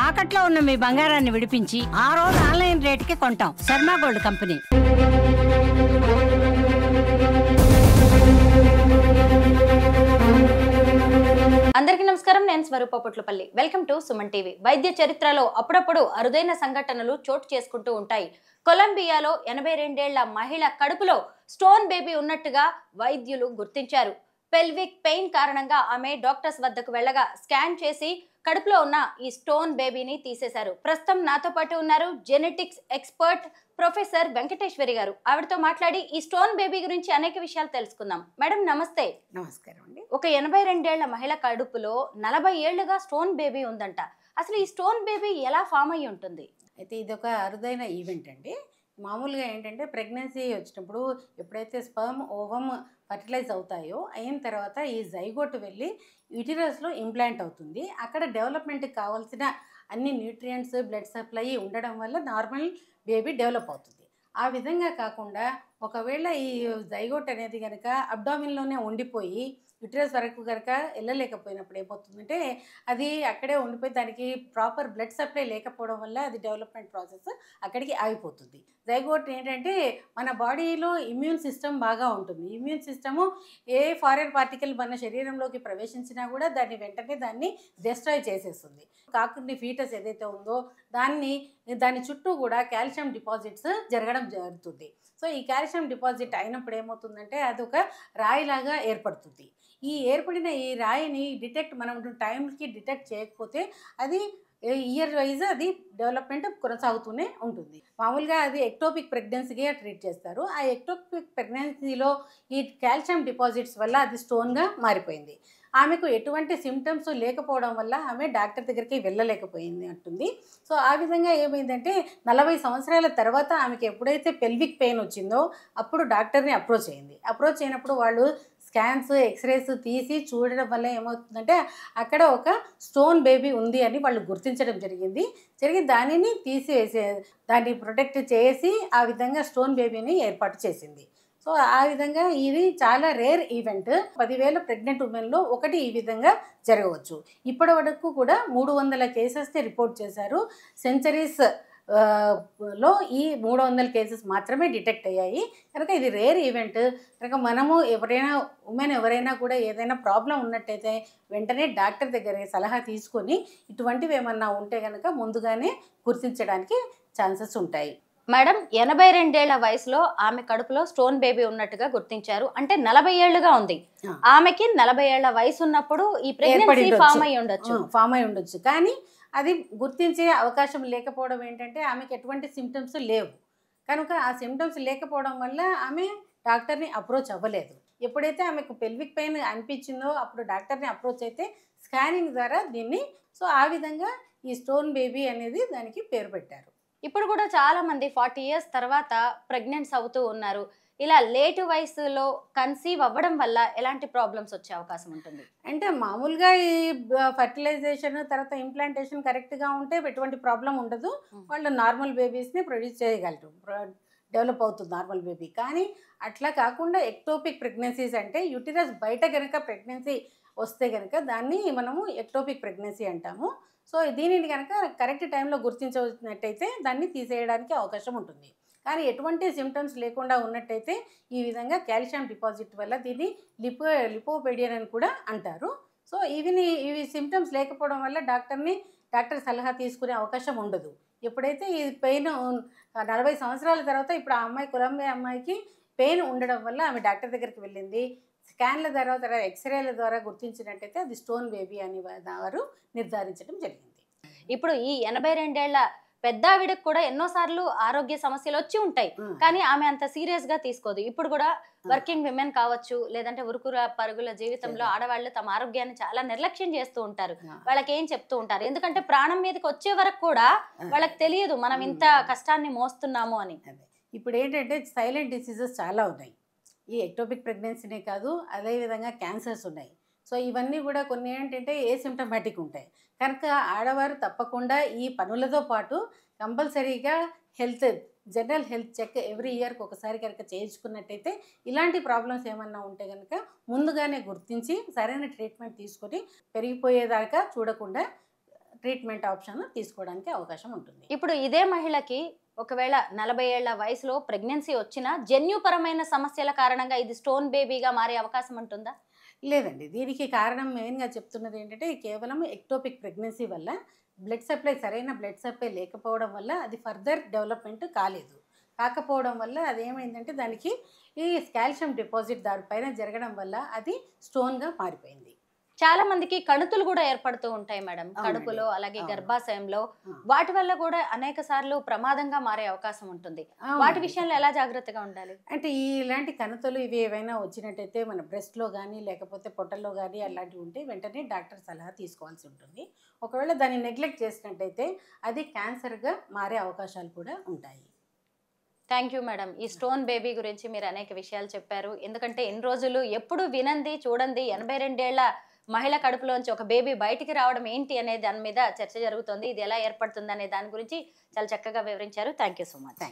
తాకట్లో ఉన్న మీ బంగారాన్ని విడిపించి ఆ రోజు ఆన్లైన్ రేటుకి కొంటాం. Sharma gold company. అందరికీ నమస్కారం. నేను Swarupa Potlapalli. Welcome to Suman TV. వైద్య చరిత్రలో అప్పుడప్పుడు అరుదైన సంఘటనలు చోటు చేసుకుంటూ ఉంటాయి. కొలంబియాలో 82 ఏళ్ల మహిళ కడుపులో స్టోన్ బేబీ ఉన్నట్టుగా వైద్యులు గుర్తించారు. పెల్విక్ పెయిన్ కారణంగా ఆమె డాక్టర్స్ వద్దకు వెళ్ళగా స్కాన్ చేసి కడుపులో ఉన్న ఈ స్టోన్ బేబీని తీసేశారు. ప్రస్తుతం నాతో పాటు ఉన్నారు జెనెటిక్స్ ఎక్స్పర్ట్ ప్రొఫెసర్ వెంకటేశ్వరి గారు. ఆవిడతో మాట్లాడి ఈ స్టోన్ బేబీ గురించి అనేక విషయాలు తెలుసుకుందాం. మేడం నమస్తే. నమస్కారం అండి. ఒక 82 ఏళ్ల మహిళ కడుపులో 40 ఏళ్లుగా స్టోన్ బేబీ ఉందంట. అసలు ఈ స్టోన్ బేబీ ఎలా ఫామ్ అయ్యి ఉంటుంది? అయితే ఇది ఒక అరుదైన ఈవెంట్ అండి. మామూలుగా ఏంటంటే ప్రెగ్నెన్సీ వచ్చినప్పుడు ఎప్పుడైతే స్పర్మ్ ఓవమ్ ఫర్టిలైజ్ అవుతాయో అయిన తర్వాత ఈ జైగోట్ వెళ్ళి యూటిరస్లో ఇంప్లాంట్ అవుతుంది. అక్కడ డెవలప్మెంట్కి కావాల్సిన అన్ని న్యూట్రియంట్స్ బ్లడ్ సప్లై ఉండడం వల్ల నార్మల్ బేబీ డెవలప్ అవుతుంది. ఆ విధంగా కాకుండా ఒకవేళ ఈ జైగోట్ అనేది కనుక అబ్డామిన్లోనే ఉండిపోయి యూటిరస్ వరకు కనుక వెళ్ళలేకపోయినప్పుడు ఏమవుతుందంటే అది అక్కడే ఉండిపోయి దానికి ప్రాపర్ బ్లడ్ సప్లై లేకపోవడం వల్ల అది డెవలప్మెంట్ ప్రాసెస్ అక్కడికి ఆగిపోతుంది. జైగోట్ ఏంటంటే మన బాడీలో ఇమ్యూన్ సిస్టమ్ బాగా ఉంటుంది. ఇమ్యూన్ సిస్టము ఏ ఫారెన్ పార్టికల్ మన శరీరంలోకి ప్రవేశించినా కూడా దాన్ని డిస్ట్రాయ్ చేసేస్తుంది. కాకుండా ఫీటస్ ఏదైతే ఉందో దాని చుట్టూ కూడా కాల్షియం డిపాజిట్స్ జరగడం జరుగుతుంది. సో ఈ కాల్షియం డిపాజిట్ అయినప్పుడు ఏమవుతుందంటే అది ఒక రాయిలాగా ఏర్పడుతుంది. ఈ ఏర్పడిన ఈ రాయిని మనం టైంకి డిటెక్ట్ చేయకపోతే అది ఇయర్ వైజ్ అది డెవలప్మెంట్ కొనసాగుతూనే ఉంటుంది. మామూలుగా అది ఎక్టోపిక్ ప్రెగ్నెన్సీగా ట్రీట్ చేస్తారు. ఆ ఎక్టోపిక్ ప్రెగ్నెన్సీలో ఈ కాల్షియం డిపాజిట్స్ వల్ల అది స్టోన్గా మారిపోయింది. ఆమెకు ఎటువంటి సిమ్టమ్స్ లేకపోవడం వల్ల ఆమె డాక్టర్ దగ్గరికి వెళ్ళలేకపోయింది అంటుంది. సో ఆ విధంగా ఏమైందంటే 40 సంవత్సరాల తర్వాత ఆమెకి ఎప్పుడైతే పెల్విక్ పెయిన్ వచ్చిందో అప్పుడు డాక్టర్ని అప్రోచ్ అయినప్పుడు వాళ్ళు స్కాన్స్ ఎక్స్రేస్ తీసి చూడడం వల్ల ఏమవుతుందంటే అక్కడ ఒక స్టోన్ బేబీ ఉంది అని వాళ్ళు గుర్తించడం జరిగింది. దానిని దాన్ని ప్రొటెక్ట్ చేసి ఆ విధంగా స్టోన్ బేబీని ఏర్పాటు చేసింది. సో ఆ విధంగా ఇది చాలా రేర్ ఈవెంట్. 10,000 ప్రెగ్నెంట్ ఉమెన్లో ఒకటి ఈ విధంగా జరగవచ్చు. ఇప్పటి వరకు కూడా 300 కేసెస్ని రిపోర్ట్ చేశారు. సెంచరీస్ లో ఈ 300 కేసెస్ మాత్రమే డిటెక్ట్ అయ్యాయి. కనుక ఇది రేర్ ఈవెంట్. కనుక మనము ఎవరైనా కూడా ఏదైనా ప్రాబ్లం ఉన్నట్టయితే వెంటనే డాక్టర్ దగ్గర సలహా తీసుకొని ఇటువంటివి ఏమన్నా ఉంటే కనుక ముందుగానే గుర్తించడానికి ఛాన్సెస్ ఉంటాయి. మేడం 82 ఏళ్ల వయసులో ఆమె కడుపులో స్టోన్ బేబీ ఉన్నట్టుగా గుర్తించారు. అంటే 40 ఏళ్లుగా ఉంది. ఆమెకి 40 ఏళ్ల వయసు ఉన్నప్పుడు ఈ ప్రెగ్నెన్సీ ఫామ్ అయి ఉండొచ్చు. కానీ అది గుర్తించే అవకాశం లేకపోవడం ఏంటంటే ఆమెకి ఎటువంటి సిమ్టమ్స్ లేవు. కనుక ఆ సిమ్టమ్స్ లేకపోవడం వల్ల ఆమె డాక్టర్ని అప్రోచ్ అవ్వలేదు. ఎప్పుడైతే ఆమెకు పెల్విక్ పెయిన్ అనిపించిందో అప్పుడు డాక్టర్ని అప్రోచ్ అయితే స్కానింగ్ ద్వారా సో ఆ విధంగా ఈ స్టోన్ బేబీ అనేది దానికి పేరు పెట్టారు. ఇప్పుడు కూడా చాలా మంది 40 ఇయర్స్ తర్వాత ప్రెగ్నెంట్స్ అవుతూ ఉన్నారు. ఇలా లేటు వయసులో కన్సీవ్ అవ్వడం వల్ల ఎలాంటి ప్రాబ్లమ్స్ వచ్చే అవకాశం ఉంటుంది? అంటే మామూలుగా ఈ ఫర్టిలైజేషన్ తర్వాత ఇంప్లాంటేషన్ కరెక్ట్గా ఉంటే ఎటువంటి ప్రాబ్లం ఉండదు. వాళ్ళు నార్మల్ బేబీస్ని ప్రొడ్యూస్ చేయగలరు, డెవలప్ అవుతుంది నార్మల్ బేబీ. కానీ అట్లా కాకుండా ఎక్టోపిక్ ప్రెగ్నెన్సీస్ అంటే యూటిరస్ బయట కనుక ప్రెగ్నెన్సీ వస్తే కనుక దాన్ని మనము ఎక్టోపిక్ ప్రెగ్నెన్సీ అంటాము. సో దీనిని కనుక కరెక్ట్ టైంలో గుర్తించవచ్చినట్టయితే దాన్ని తీసేయడానికి అవకాశం ఉంటుంది. కానీ ఎటువంటి సిమ్టమ్స్ లేకుండా ఉన్నట్టయితే ఈ విధంగా కాల్షియం డిపాజిట్ వల్ల దీన్ని లిపోపెడియన్ అని కూడా అంటారు. సో ఇవి సిమ్టమ్స్ లేకపోవడం వల్ల డాక్టర్ సలహా తీసుకునే అవకాశం ఉండదు. ఎప్పుడైతే ఈ పెయిన్ 40 సంవత్సరాల తర్వాత ఇప్పుడు ఆ అమ్మాయి కొలంబియా అమ్మాయికి పెయిన్ ఉండడం వల్ల ఆమె డాక్టర్ దగ్గరికి వెళ్ళింది. స్కాన్ల ద్వారా ఎక్స్రేల ద్వారా గుర్తించినట్టయితే అది స్టోన్ బేబీ అని వారు నిర్ధారించడం జరిగింది. ఇప్పుడు ఈ 82 ఏళ్ల పెద్ద ఆవిడకు కూడా ఎన్నోసార్లు ఆరోగ్య సమస్యలు వచ్చి ఉంటాయి. కానీ ఆమె అంత సీరియస్ గా తీసుకోదు. ఇప్పుడు కూడా వర్కింగ్ విమెన్ కావచ్చు, లేదంటే ఉరుకుర పరుగుల జీవితంలో ఆడవాళ్ళు తమ ఆరోగ్యాన్ని చాలా నిర్లక్ష్యం చేస్తూ ఉంటారు. వాళ్ళకి ఏం చెప్తూ ఉంటారు? ఎందుకంటే ప్రాణం మీదకి వచ్చే వరకు కూడా వాళ్ళకి తెలియదు మనం ఇంత కష్టాన్ని మోస్తున్నాము అని. ఇప్పుడు ఏంటంటే సైలెంట్ డిసీజెస్ చాలా ఉన్నాయి. ఈ ఎక్టోపిక్ ప్రెగ్నెన్సీనే కాదు, అదేవిధంగా క్యాన్సర్స్ ఉన్నాయి. సో ఇవన్నీ కూడా కొన్ని ఏంటంటే ఏసిమ్టమాటిక్ ఉంటాయి. కనుక ఆడవారు తప్పకుండా ఈ పనులతో పాటు కంపల్సరీగా జనరల్ హెల్త్ చెక్ ఎవ్రీ ఇయర్కి ఒకసారి కనుక చేయించుకున్నట్టయితే ఇలాంటి ప్రాబ్లమ్స్ ఏమన్నా ఉంటే కనుక ముందుగానే గుర్తించి సరైన ట్రీట్మెంట్ తీసుకొని పెరిగిపోయేదాకా చూడకుండా ట్రీట్మెంట్ ఆప్షన్ తీసుకోవడానికి అవకాశం ఉంటుంది. ఇప్పుడు ఇదే మహిళకి ఒకవేళ 40 ఏళ్ల వయసులో ప్రెగ్నెన్సీ వచ్చినా జన్యుపరమైన సమస్యల కారణంగా ఇది స్టోన్ బేబీగా మారే అవకాశం ఉంటుందా? లేదండి, దీనికి కారణం మెయిన్గా చెప్తున్నది ఏంటంటే కేవలం ఎక్టోపిక్ ప్రెగ్నెన్సీ వల్ల సరైన బ్లడ్ సప్లై లేకపోవడం వల్ల అది ఫర్దర్ డెవలప్మెంట్ కాకపోవడం వల్ల అదేమైందంటే దానికి ఈ కాల్షియం డిపాజిట్ దానిపైన జరగడం వల్ల అది స్టోన్గా మారిపోయింది. చాలా మందికి కణుతులు కూడా ఏర్పడుతూ ఉంటాయి మేడం, కడుపులో అలాగే గర్భాశయంలో. వాటి వల్ల కూడా అనేక సార్లు ప్రమాదంగా మారే అవకాశం ఉంటుంది. వాటి విషయంలో ఎలా జాగ్రత్తగా ఉండాలి? అంటే ఇలాంటి కణుతులు ఇవి ఏవైనా వచ్చినట్టయితే మన బ్రెస్ట్లో కానీ లేకపోతే పొట్టల్లో కానీ అలాంటివి ఉంటే వెంటనే డాక్టర్ సలహా తీసుకోవాల్సి ఉంటుంది. ఒకవేళ దాన్ని నెగ్లెక్ట్ చేసినట్టయితే అది క్యాన్సర్గా మారే అవకాశాలు కూడా ఉంటాయి. Thank you madam. ఈ స్టోన్ బేబీ గురించి మీరు అనేక విషయాలు చెప్పారు. ఎందుకంటే ఎన్ని రోజులు ఎప్పుడు వినంది చూడండి 82 ఏళ్ల మహిళ కడుపులోంచి ఒక బేబీ బయటికి రావడం ఏంటి అనే దాని మీద చర్చ జరుగుతుంది. ఇది ఎలా ఏర్పడుతుంది అనే దాని గురించి చాలా చక్కగా వివరించారు. Thank you so much.